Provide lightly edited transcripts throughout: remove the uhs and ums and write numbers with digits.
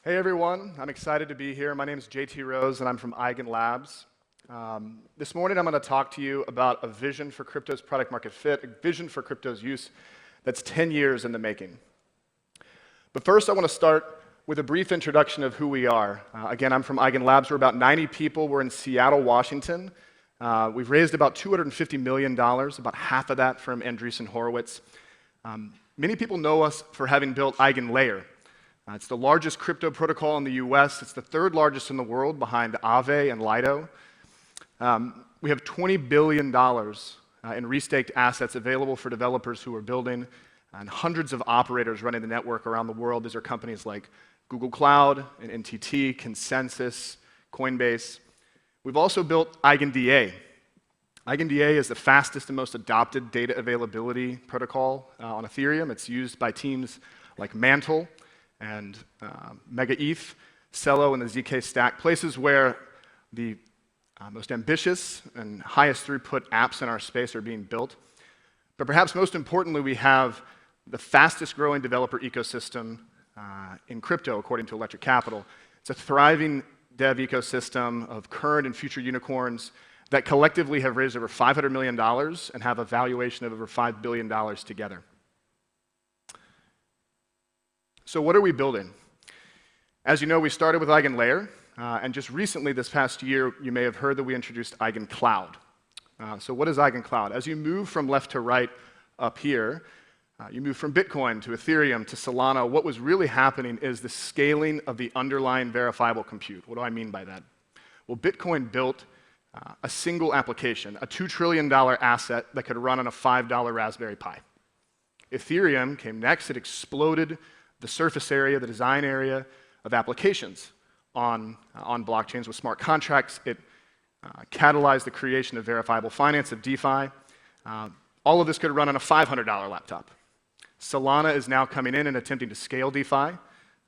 Hey everyone, I'm excited to be here. My name is JT Rose and I'm from EigenLabs. This morning I'm going to talk to you about a vision for crypto's product market fit, a vision for crypto's use that's 10 years in the making. But first I want to start with a brief introduction of who we are. Again, I'm from EigenLabs. We're about 90 people. We're in Seattle, Washington. We've raised about $250 million, about half of that from Andreessen Horowitz. Many people know us for having built EigenLayer. It's the largest crypto protocol in the US. It's the third largest in the world behind Aave and Lido. We have $20 billion in restaked assets available for developers who are building, and hundreds of operators running the network around the world. These are companies like Google Cloud and NTT, Consensus, Coinbase. We've also built EigenDA. EigenDA is the fastest and most adopted data availability protocol on Ethereum. It's used by teams like Mantle and Mega ETH, Celo, and the ZK Stack, places where the most ambitious and highest throughput apps in our space are being built. But perhaps most importantly, we have the fastest growing developer ecosystem in crypto, according to Electric Capital. It's a thriving dev ecosystem of current and future unicorns that collectively have raised over $500 million and have a valuation of over $5 billion together. So what are we building? As you know, we started with EigenLayer, and just recently, this past year, you may have heard that we introduced EigenCloud. So what is EigenCloud? As you move from left to right up here, you move from Bitcoin to Ethereum to Solana. What was really happening is the scaling of the underlying verifiable compute. What do I mean by that? Well, Bitcoin built a single application, a $2 trillion asset that could run on a $5 Raspberry Pi. Ethereum came next. It exploded the surface area, the design area of applications on blockchains with smart contracts. It catalyzed the creation of verifiable finance, of DeFi. All of this could run on a $500 laptop. Solana is now coming in and attempting to scale DeFi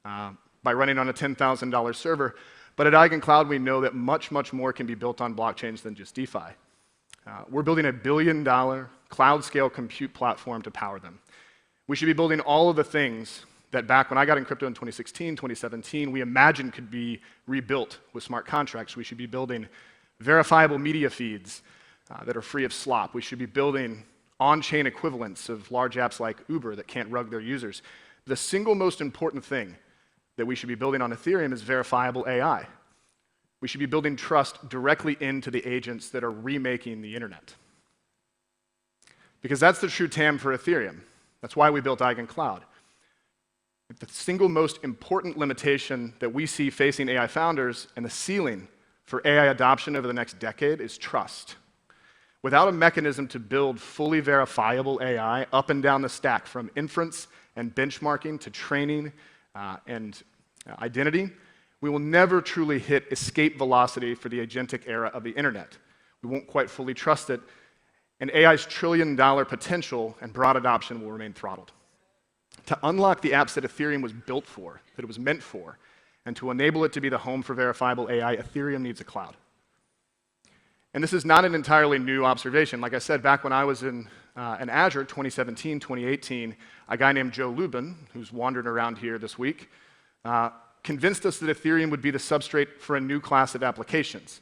by running on a $10,000 server. But at EigenCloud, we know that much, much more can be built on blockchains than just DeFi. We're building a $1 billion cloud-scale compute platform to power them. We should be building all of the things that back when I got in crypto in 2016, 2017, we imagined could be rebuilt with smart contracts. We should be building verifiable media feeds that are free of slop. We should be building on-chain equivalents of large apps like Uber that can't rug their users. The single most important thing that we should be building on Ethereum is verifiable AI. We should be building trust directly into the agents that are remaking the internet. Because that's the true TAM for Ethereum. That's why we built EigenCloud. The single most important limitation that we see facing AI founders and the ceiling for AI adoption over the next decade is trust. Without a mechanism to build fully verifiable AI up and down the stack, from inference and benchmarking to training and identity, we will never truly hit escape velocity for the agentic era of the internet. We won't quite fully trust it, and AI's trillion-dollar potential and broad adoption will remain throttled. To unlock the apps that Ethereum was built for, that it was meant for, and to enable it to be the home for verifiable AI, Ethereum needs a cloud. And this is not an entirely new observation. Like I said, back when I was in Azure, 2017, 2018, a guy named Joe Lubin, who's wandering around here this week, convinced us that Ethereum would be the substrate for a new class of applications,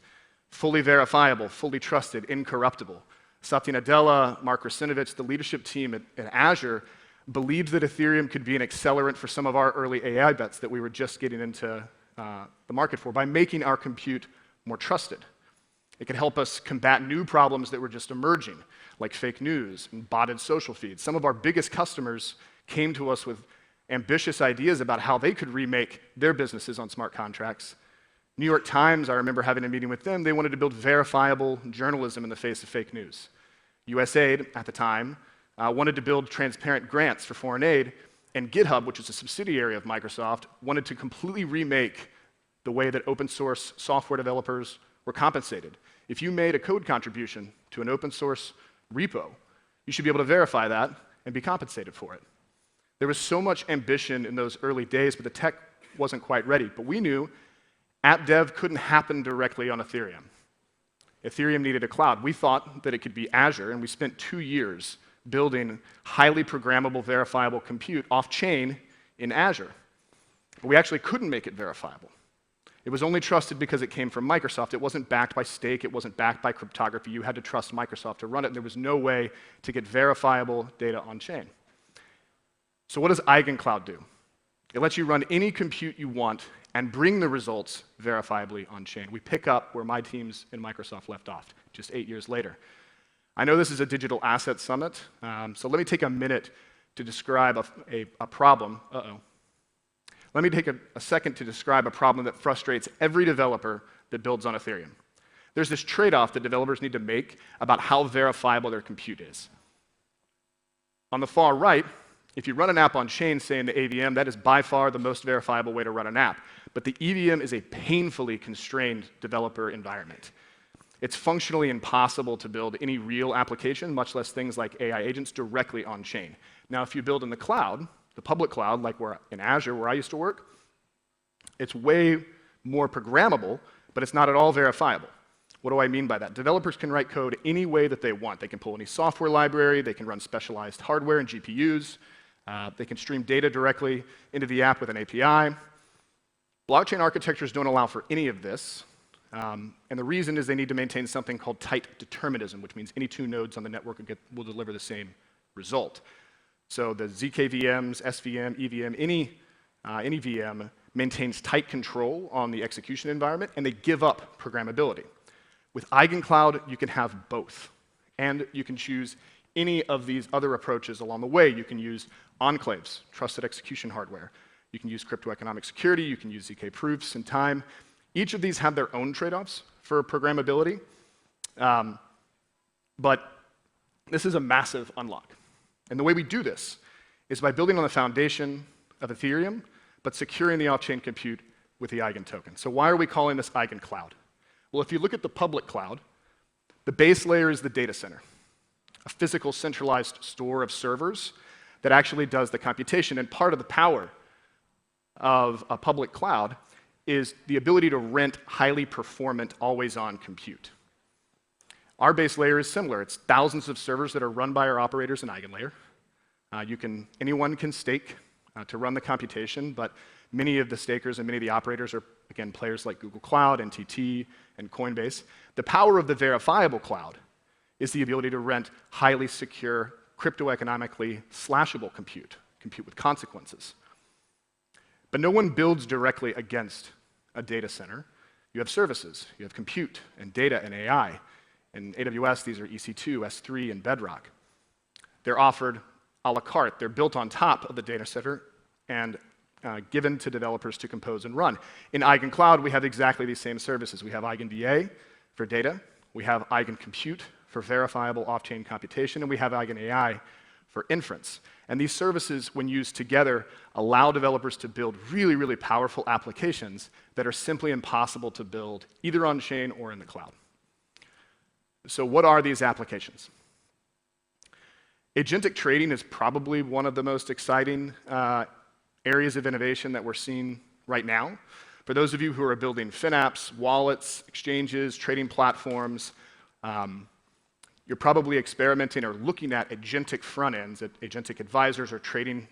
fully verifiable, fully trusted, incorruptible. Satya Nadella, Mark Russinovich, the leadership team at Azure, believed that Ethereum could be an accelerant for some of our early AI bets that we were just getting into the market for by making our compute more trusted. It could help us combat new problems that were just emerging, like fake news and botted social feeds. Some of our biggest customers came to us with ambitious ideas about how they could remake their businesses on smart contracts. New York Times, I remember having a meeting with them. They wanted to build verifiable journalism in the face of fake news. USAID, at the time, wanted to build transparent grants for foreign aid, and GitHub, which is a subsidiary of Microsoft, wanted to completely remake the way that open source software developers were compensated. If you made a code contribution to an open source repo, you should be able to verify that and be compensated for it. There was so much ambition in those early days, but the tech wasn't quite ready. But we knew app dev couldn't happen directly on Ethereum. Ethereum needed a cloud. We thought that it could be Azure, and we spent 2 years building highly programmable, verifiable compute off-chain in Azure. but we actually couldn't make it verifiable. It was only trusted because it came from Microsoft. It wasn't backed by stake. It wasn't backed by cryptography. You had to trust Microsoft to run it, and there was no way to get verifiable data on-chain. So what does EigenCloud do? It lets you run any compute you want and bring the results verifiably on-chain. We pick up where my teams in Microsoft left off, just 8 years later. I know this is a digital asset summit, so let me take a minute to describe a problem. Let me take a second to describe a problem that frustrates every developer that builds on Ethereum. There's this trade-off that developers need to make about how verifiable their compute is. On the far right, if you run an app on chain, say in the AVM, that is by far the most verifiable way to run an app. But the EVM is a painfully constrained developer environment. It's functionally impossible to build any real application, much less things like AI agents, directly on chain. Now, if you build in the cloud, the public cloud, like in Azure, where I used to work, it's way more programmable, but it's not at all verifiable. What do I mean by that? Developers can write code any way that they want. They can pull any software library, they can run specialized hardware and GPUs, they can stream data directly into the app with an API. Blockchain architectures don't allow for any of this, and the reason is they need to maintain something called tight determinism, which means any two nodes on the network will deliver the same result. So the ZK VMs, SVM, EVM, any VM maintains tight control on the execution environment, and they give up programmability. With EigenCloud, you can have both, and you can choose any of these other approaches along the way. You can use enclaves, trusted execution hardware. You can use cryptoeconomic security. You can use ZK proofs and time. Each of these have their own trade-offs for programmability, but this is a massive unlock. And the way we do this is by building on the foundation of Ethereum, but securing the off-chain compute with the Eigen token. So why are we calling this EigenCloud? Well, if you look at the public cloud, the base layer is the data center, a physical centralized store of servers that actually does the computation. And part of the power of a public cloud is the ability to rent highly performant, always-on compute. Our base layer is similar. It's thousands of servers that are run by our operators in EigenLayer. Anyone can stake to run the computation, but many of the stakers and many of the operators are, again, players like Google Cloud, NTT, and Coinbase. The power of the Verifiable Cloud is the ability to rent highly secure, cryptoeconomically slashable compute with consequences. But no one builds directly against a data center. You have services. You have compute and data and AI. In AWS, these are EC2, S3, and Bedrock. They're offered a la carte. They're built on top of the data center and given to developers to compose and run. In EigenCloud, we have exactly these same services. We have EigenVA for data. We have EigenCompute for verifiable off-chain computation. And we have EigenAI for inference. And these services, when used together, allow developers to build really, really powerful applications that are simply impossible to build either on-chain or in the cloud. So what are these applications? Agentic trading is probably one of the most exciting areas of innovation that we're seeing right now. For those of you who are building FinApps, wallets, exchanges, trading platforms, you're probably experimenting or looking at agentic front ends, at agentic advisors or trading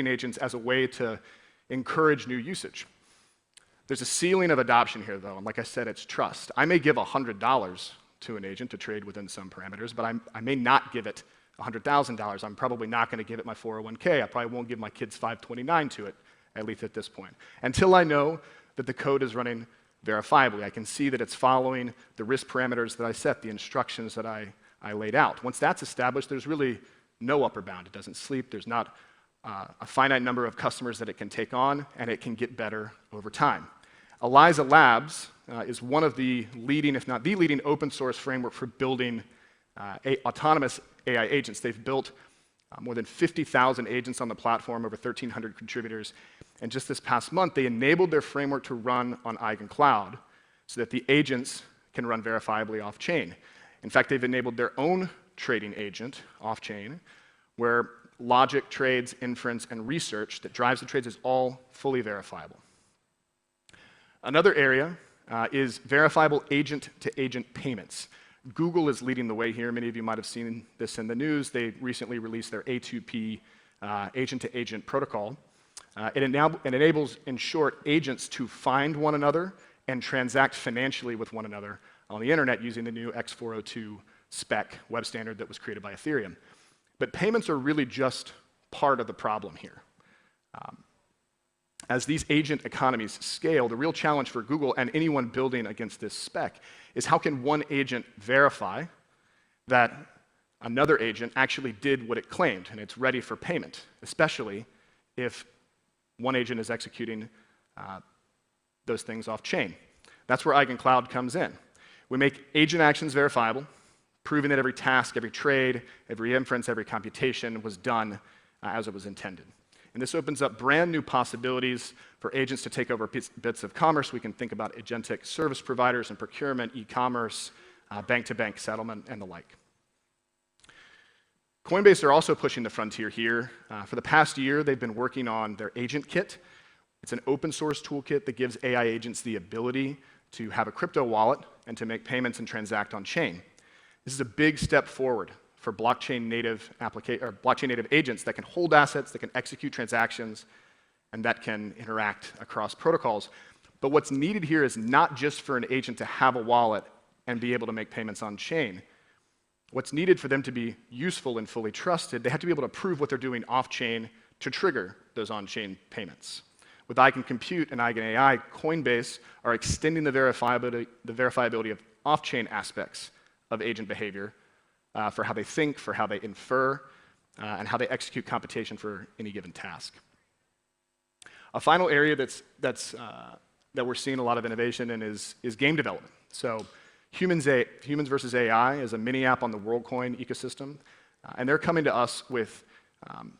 agents as a way to encourage new usage. There's a ceiling of adoption here, though, and like I said, it's trust. I may give $100 to an agent to trade within some parameters, but I may not give it $100,000. I'm probably not going to give it my 401k. I probably won't give my kids 529 to it, at least at this point, until I know that the code is running verifiably. I can see that it's following the risk parameters that I set, the instructions that I laid out. Once that's established, there's really no upper bound. It doesn't sleep. There's not a finite number of customers that it can take on, and it can get better over time. Eliza Labs is one of the leading, if not the leading, open source framework for building autonomous AI agents. They've built more than 50,000 agents on the platform, over 1,300 contributors. And just this past month, they enabled their framework to run on EigenCloud so that the agents can run verifiably off-chain. In fact, they've enabled their own trading agent off-chain, where logic, trades, inference, and research that drives the trades is all fully verifiable. Another area is verifiable agent-to-agent payments. Google is leading the way here. Many of you might have seen this in the news. They recently released their A2P agent-to-agent protocol. It enables, in short, agents to find one another and transact financially with one another on the internet using the new X402 spec web standard that was created by Ethereum. But payments are really just part of the problem here. As these agent economies scale, the real challenge for Google and anyone building against this spec is how can one agent verify that another agent actually did what it claimed and it's ready for payment, especially if one agent is executing those things off-chain. That's where EigenCloud comes in. We make agent actions verifiable, proving that every task, every trade, every inference, every computation was done as it was intended. And this opens up brand new possibilities for agents to take over bits of commerce. We can think about agentic service providers and procurement, e-commerce, bank-to-bank settlement, and the like. Coinbase are also pushing the frontier here. For the past year, they've been working on their agent kit. It's an open source toolkit that gives AI agents the ability to have a crypto wallet and to make payments and transact on chain. This is a big step forward for blockchain native agents that can hold assets, that can execute transactions, and that can interact across protocols. But what's needed here is not just for an agent to have a wallet and be able to make payments on chain. What's needed for them to be useful and fully trusted, they have to be able to prove what they're doing off-chain to trigger those on-chain payments. With EigenCompute and EigenAI, Coinbase are extending the verifiability of off-chain aspects of agent behavior for how they think, for how they infer, and how they execute computation for any given task. A final area that we're seeing a lot of innovation in is game development. So Humans versus AI is a mini app on the WorldCoin ecosystem, and they're coming to us with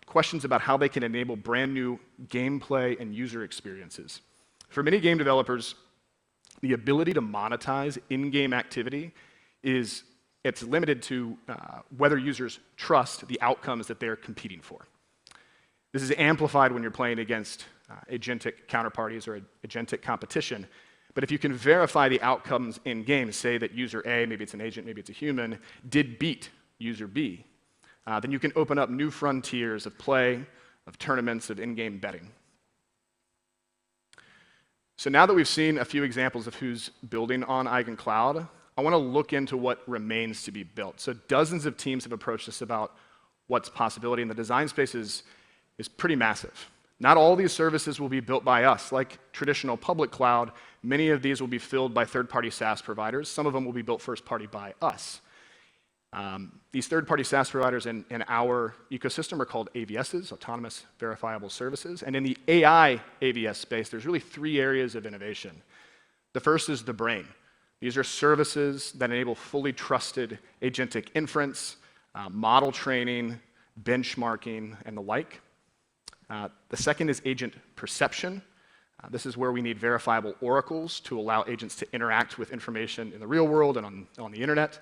questions about how they can enable brand new gameplay and user experiences. For many game developers, the ability to monetize in-game activity it's limited to whether users trust the outcomes that they're competing for. This is amplified when you're playing against agentic counterparties or agentic competition. But if you can verify the outcomes in game, say that user A, maybe it's an agent, maybe it's a human, did beat user B, then you can open up new frontiers of play, of tournaments, of in-game betting. So now that we've seen a few examples of who's building on EigenCloud, I want to look into what remains to be built. So dozens of teams have approached us about what's possibility, and the design space is pretty massive. Not all these services will be built by us. Like traditional public cloud, many of these will be filled by third-party SaaS providers. Some of them will be built first-party by us. These third-party SaaS providers in our ecosystem are called AVSs, Autonomous Verifiable Services. And in the AI AVS space, there's really three areas of innovation. The first is the brain. These are services that enable fully trusted agentic inference, model training, benchmarking, and the like. The second is agent perception. This is where we need verifiable oracles to allow agents to interact with information in the real world and on the internet.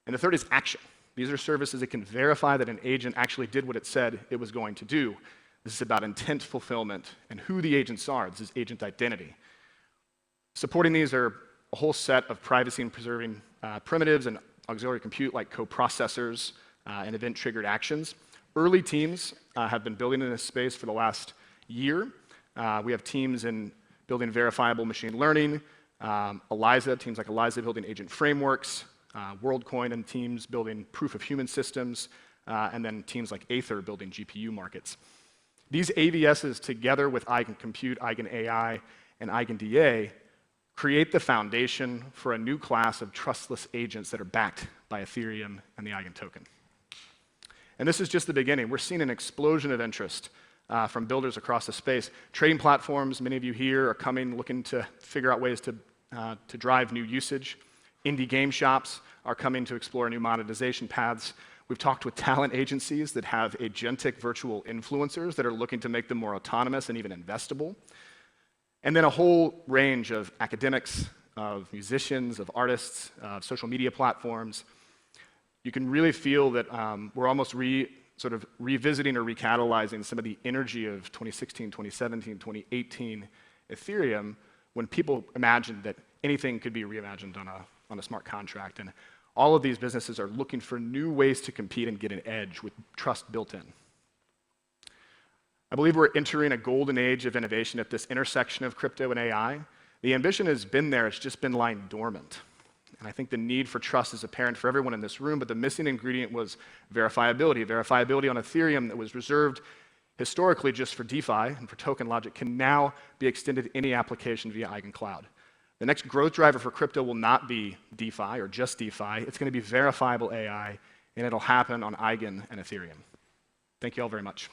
And the third is action. These are services that can verify that an agent actually did what it said it was going to do. This is about intent fulfillment and who the agents are. This is agent identity. Supporting these are a whole set of privacy and preserving primitives and auxiliary compute like coprocessors and event-triggered actions. Early teams have been building in this space for the last year. We have teams in building verifiable machine learning, teams like ELIZA building agent frameworks, WorldCoin and teams building proof of human systems, and then teams like Aether building GPU markets. These AVSs together with EigenCompute, EigenAI, and EigenDA create the foundation for a new class of trustless agents that are backed by Ethereum and the Eigen token. And this is just the beginning. We're seeing an explosion of interest from builders across the space. Trading platforms, many of you here are coming looking to figure out ways to drive new usage. Indie game shops are coming to explore new monetization paths. We've talked with talent agencies that have agentic virtual influencers that are looking to make them more autonomous and even investable. And then a whole range of academics, of musicians, of artists, of social media platforms. You can really feel that we're almost sort of revisiting or recatalyzing some of the energy of 2016, 2017, 2018 Ethereum when people imagined that anything could be reimagined on a smart contract. And all of these businesses are looking for new ways to compete and get an edge with trust built in. I believe we're entering a golden age of innovation at this intersection of crypto and AI. The ambition has been there, it's just been lying dormant. And I think the need for trust is apparent for everyone in this room, but the missing ingredient was verifiability. Verifiability on Ethereum that was reserved historically just for DeFi and for token logic can now be extended to any application via EigenCloud. The next growth driver for crypto will not be DeFi or just DeFi. It's going to be verifiable AI, and it'll happen on Eigen and Ethereum. Thank you all very much.